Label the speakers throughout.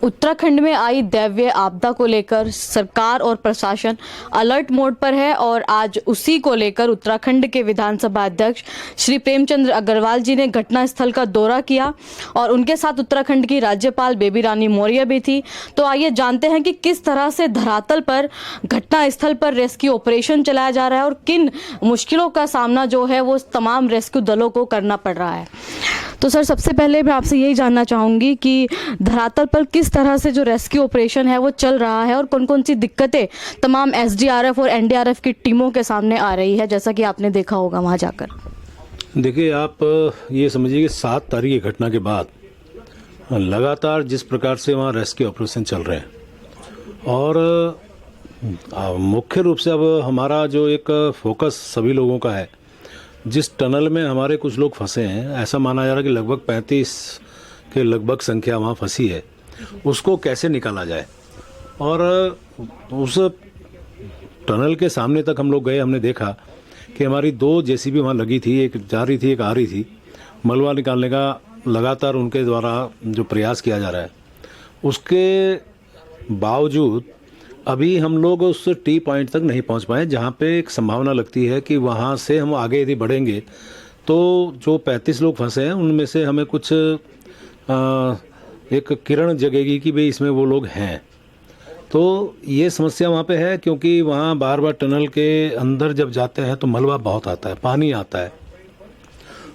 Speaker 1: उत्तराखंड में आई दैवीय आपदा को लेकर सरकार और प्रशासन अलर्ट मोड पर है और आज उसी को लेकर उत्तराखंड के विधानसभा अध्यक्ष श्री प्रेमचंद अग्रवाल जी ने घटनास्थल का दौरा किया और उनके साथ उत्तराखंड की राज्यपाल बेबी रानी मौर्य भी थी। तो आइए जानते हैं कि किस तरह से धरातल पर घटनास्थल पर रेस्क्यू ऑपरेशन चलाया जा रहा है और किन मुश्किलों का सामना जो है वो तमाम रेस्क्यू दलों को करना पड़ रहा है। तो सर, सबसे पहले मैं आपसे यही जानना चाहूँगी कि धरातल पर किस तरह से जो रेस्क्यू ऑपरेशन है वो चल रहा है और कौन कौन सी दिक्कतें तमाम एसडीआरएफ और एनडीआरएफ की टीमों के सामने आ रही है, जैसा कि आपने देखा होगा वहाँ जाकर।
Speaker 2: देखिए, आप ये समझिए कि 7 तारीख की घटना के बाद लगातार जिस प्रकार से वहाँ रेस्क्यू ऑपरेशन चल रहे हैं और मुख्य रूप से अब हमारा जो एक फोकस सभी लोगों का है, जिस टनल में हमारे कुछ लोग फंसे हैं, ऐसा माना जा रहा है कि लगभग 35 के लगभग संख्या वहाँ फंसी है, उसको कैसे निकाला जाए। और उस टनल के सामने तक हम लोग गए, हमने देखा कि हमारी 2 जेसीबी वहाँ लगी थी, एक जा रही थी एक आ रही थी। मलबा निकालने का लगातार उनके द्वारा जो प्रयास किया जा रहा है, उसके बावजूद अभी हम लोग उस टी पॉइंट तक नहीं पहुंच पाए, जहां पे एक संभावना लगती है कि वहां से हम आगे यदि बढ़ेंगे तो जो 35 लोग फंसे हैं उनमें से हमें कुछ एक किरण जगेगी कि भाई इसमें वो लोग हैं। तो ये समस्या वहाँ पे है, क्योंकि वहाँ बार बार टनल के अंदर जब जाते हैं तो मलबा बहुत आता है, पानी आता है।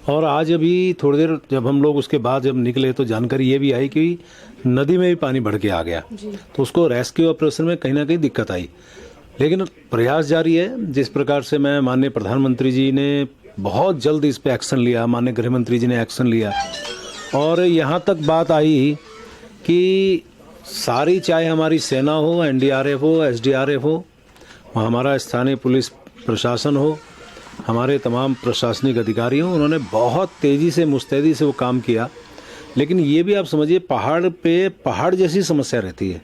Speaker 2: और आज अभी थोड़ी देर जब हम लोग उसके बाद जब निकले तो जानकारी ये भी आई कि नदी में भी पानी बढ़ के आ गया, तो उसको रेस्क्यू ऑपरेशन में कहीं ना कहीं दिक्कत आई। लेकिन प्रयास जारी है। जिस प्रकार से मैं माननीय प्रधानमंत्री जी ने बहुत जल्द इस पे एक्शन लिया, माननीय गृह मंत्री जी ने एक्शन लिया और यहाँ तक बात आई कि सारी, चाहे हमारी सेना हो, एनडीआरएफ हो, एसडीआरएफ हो, हमारा स्थानीय पुलिस प्रशासन हो, हमारे तमाम प्रशासनिक अधिकारी हों, उन्होंने बहुत तेज़ी से मुस्तैदी से वो काम किया। लेकिन ये भी आप समझिए, पहाड़ पे पहाड़ जैसी समस्या रहती है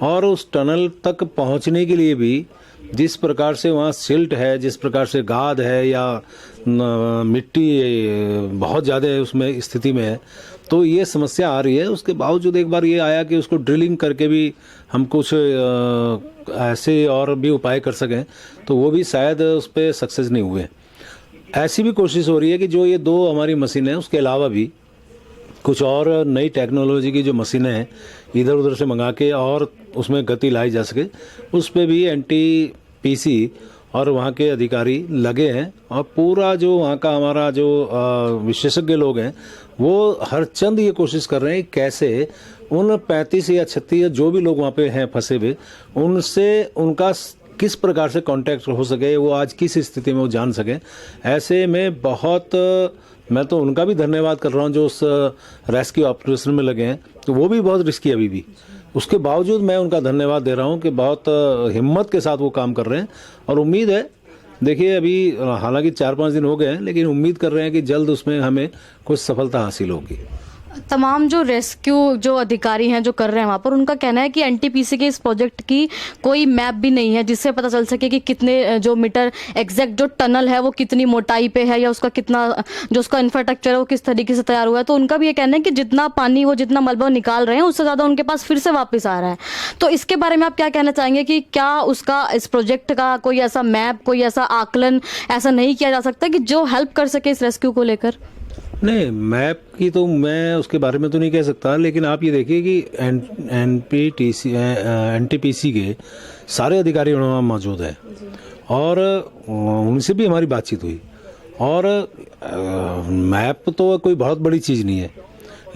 Speaker 2: और उस टनल तक पहुंचने के लिए भी जिस प्रकार से वहाँ सिल्ट है, जिस प्रकार से गाद है या मिट्टी बहुत ज़्यादा उसमें स्थिति में है, तो ये समस्या आ रही है। उसके बावजूद एक बार ये आया कि उसको ड्रिलिंग करके भी हम कुछ ऐसे और भी उपाय कर सकें, तो वो भी शायद उस पर सक्सेस नहीं हुए। ऐसी भी कोशिश हो रही है कि जो ये 2 हमारी मशीनें हैं, उसके अलावा भी कुछ और नई टेक्नोलॉजी की जो मशीनें हैं इधर उधर से मंगा के और उसमें गति लाई जा सके, उस पर भी एनटीपीसी और वहाँ के अधिकारी लगे हैं। और पूरा जो वहाँ का हमारा जो विशेषज्ञ लोग हैं वो हर चंद ये कोशिश कर रहे हैं कैसे उन 35 या 36 या जो भी लोग वहाँ पे हैं फंसे हुए, उनसे उनका किस प्रकार से कांटेक्ट हो सके, वो आज किस स्थिति में वो जान सके। ऐसे में बहुत मैं तो उनका भी धन्यवाद कर रहा हूँ जो उस रेस्क्यू ऑपरेशन में लगे हैं, तो वो भी बहुत रिस्की अभी भी, उसके बावजूद मैं उनका धन्यवाद दे रहा हूँ कि बहुत हिम्मत के साथ वो काम कर रहे हैं। और उम्मीद है, देखिए अभी हालांकि 4-5 दिन हो गए हैं, लेकिन उम्मीद कर रहे हैं कि जल्द उसमें हमें कुछ सफलता हासिल होगी।
Speaker 1: तमाम जो रेस्क्यू जो अधिकारी हैं जो कर रहे हैं वहाँ पर, उनका कहना है कि एनटीपीसी के इस प्रोजेक्ट की कोई मैप भी नहीं है जिससे पता चल सके कि कितने जो मीटर एग्जैक्ट जो टनल है वो कितनी मोटाई पे है या उसका कितना जो उसका इंफ्रास्ट्रक्चर है वो किस तरीके से तैयार हुआ है। तो उनका भी ये कहना है कि जितना पानी वो जितना मलबा निकाल रहे हैं उससे ज़्यादा उनके पास फिर से वापस आ रहा है। तो इसके बारे में आप क्या कहना चाहेंगे कि क्या उसका इस प्रोजेक्ट का कोई ऐसा मैप, कोई ऐसा आकलन ऐसा नहीं किया जा सकता कि जो हेल्प कर सके इस रेस्क्यू को लेकर?
Speaker 2: नहीं, मैप की तो मैं उसके बारे में तो नहीं कह सकता, लेकिन आप ये देखिए कि एनटीपीसी के सारे अधिकारी वहाँ मौजूद हैं और उनसे भी हमारी बातचीत हुई। और मैप तो कोई बहुत बड़ी चीज़ नहीं है,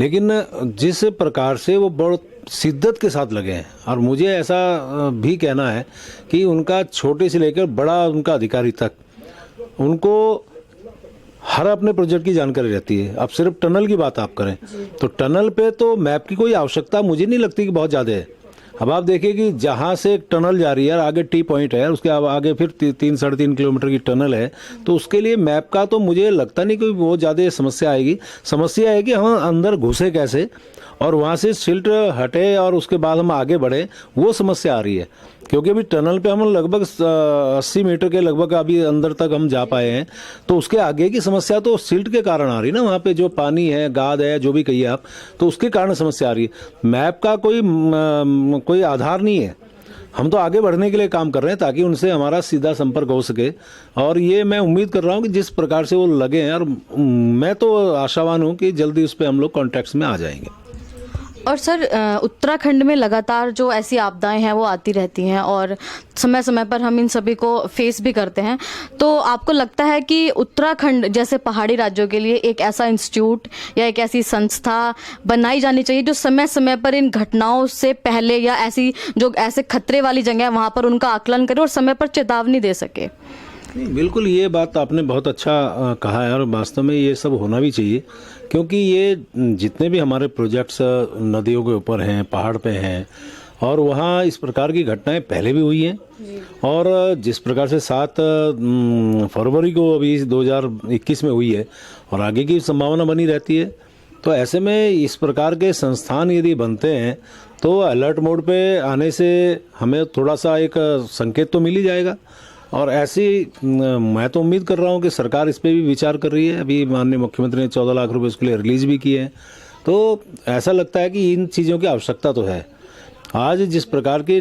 Speaker 2: लेकिन जिस प्रकार से वो बहुत शिद्दत के साथ लगे हैं, और मुझे ऐसा भी कहना है कि उनका छोटे से लेकर बड़ा उनका अधिकारी तक, उनको हर अपने प्रोजेक्ट की जानकारी रहती है। अब सिर्फ टनल की बात आप करें तो टनल पे तो मैप की कोई आवश्यकता मुझे नहीं लगती कि बहुत ज़्यादा है। अब आप देखिए कि जहाँ से एक टनल जा रही है, आगे टी पॉइंट है, उसके आगे फिर 3-3.5 किलोमीटर की टनल है, तो उसके लिए मैप का तो मुझे लगता नहीं कि बहुत ज़्यादा समस्या आएगी। समस्या है कि हम अंदर घुसे कैसे और वहाँ से सिल्ट हटे और उसके बाद हम आगे बढ़े, वो समस्या आ रही है। क्योंकि अभी टनल पे हम लगभग 80 मीटर के लगभग अभी अंदर तक हम जा पाए हैं, तो उसके आगे की समस्या तो सिल्ट के कारण आ रही है ना। वहाँ पे जो पानी है, गाद है, जो भी कहिए आप, तो उसके कारण समस्या आ रही है। मैप का कोई आधार नहीं है। हम तो आगे बढ़ने के लिए काम कर रहे हैं ताकि उनसे हमारा सीधा संपर्क हो सके, और ये मैं उम्मीद कर रहा हूँ कि जिस प्रकार से वो लगे हैं, और मैं तो आशावान हूँ कि जल्दी उस पर हम लोग कॉन्टैक्ट्स में आ जाएंगे।
Speaker 1: और सर, उत्तराखंड में लगातार जो ऐसी आपदाएं हैं वो आती रहती हैं और समय समय पर हम इन सभी को फेस भी करते हैं। तो आपको लगता है कि उत्तराखंड जैसे पहाड़ी राज्यों के लिए एक ऐसा इंस्टीट्यूट या एक ऐसी संस्था बनाई जानी चाहिए जो समय समय पर इन घटनाओं से पहले या ऐसे खतरे वाली जगह है वहाँ पर उनका आकलन करे और समय पर चेतावनी दे सके?
Speaker 2: बिल्कुल, ये बात आपने बहुत अच्छा कहा है, और वास्तव में ये सब होना भी चाहिए। क्योंकि ये जितने भी हमारे प्रोजेक्ट्स नदियों के ऊपर हैं, पहाड़ पे हैं, और वहाँ इस प्रकार की घटनाएं पहले भी हुई हैं। और जिस प्रकार से 7 फरवरी को अभी 2021 में हुई है, और आगे की संभावना बनी रहती है। तो ऐसे में इस प्रकार के संस्थान यदि बनते हैं तो अलर्ट मोड पे आने से हमें थोड़ा सा एक संकेत तो मिल ही जाएगा। और ऐसी मैं तो उम्मीद कर रहा हूँ कि सरकार इस पे भी विचार कर रही है। अभी माननीय मुख्यमंत्री ने 14 लाख रुपए उसके लिए रिलीज भी किए हैं। तो ऐसा लगता है कि इन चीज़ों की आवश्यकता तो है। आज जिस प्रकार की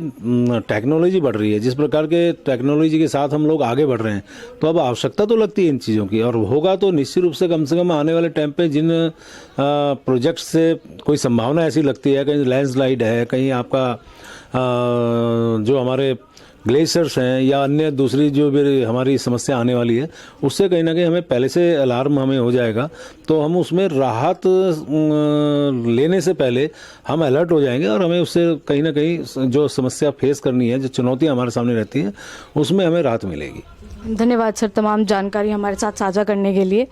Speaker 2: टेक्नोलॉजी बढ़ रही है, जिस प्रकार के टेक्नोलॉजी के साथ हम लोग आगे बढ़ रहे हैं, तो अब आवश्यकता तो लगती है इन चीज़ों की। और होगा तो निश्चित रूप से कम आने वाले टाइम पे जिन प्रोजेक्ट से कोई संभावना ऐसी लगती है, कहीं लैंडस्लाइड है, कहीं आपका जो हमारे ग्लेशियर्स हैं या अन्य दूसरी जो भी हमारी समस्या आने वाली है, उससे कहीं ना कहीं हमें पहले से अलार्म हमें हो जाएगा, तो हम उसमें राहत लेने से पहले हम अलर्ट हो जाएंगे, और हमें उससे कहीं ना कहीं जो समस्या फेस करनी है, जो चुनौतियां हमारे सामने रहती हैं, उसमें हमें राहत मिलेगी।
Speaker 1: धन्यवाद सर तमाम जानकारी हमारे साथ साझा करने के लिए।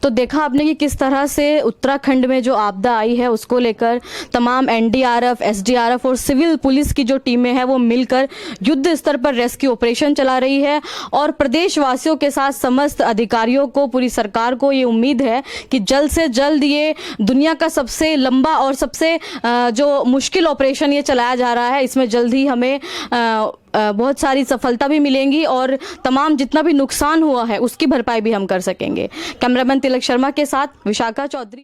Speaker 1: तो देखा आपने कि किस तरह से उत्तराखंड में जो आपदा आई है उसको लेकर तमाम एनडीआरएफ, एसडीआरएफ और सिविल पुलिस की जो टीमें हैं वो मिलकर युद्ध स्तर पर रेस्क्यू ऑपरेशन चला रही है। और प्रदेशवासियों के साथ समस्त अधिकारियों को, पूरी सरकार को ये उम्मीद है कि जल्द से जल्द ये दुनिया का सबसे लंबा और सबसे जो मुश्किल ऑपरेशन ये चलाया जा रहा है, इसमें जल्द ही हमें बहुत सारी सफलता भी मिलेंगी और तमाम जितना भी नुकसान हुआ है उसकी भरपाई भी हम कर सकेंगे। कैमरामैन तिलक शर्मा के साथ विशाखा चौधरी।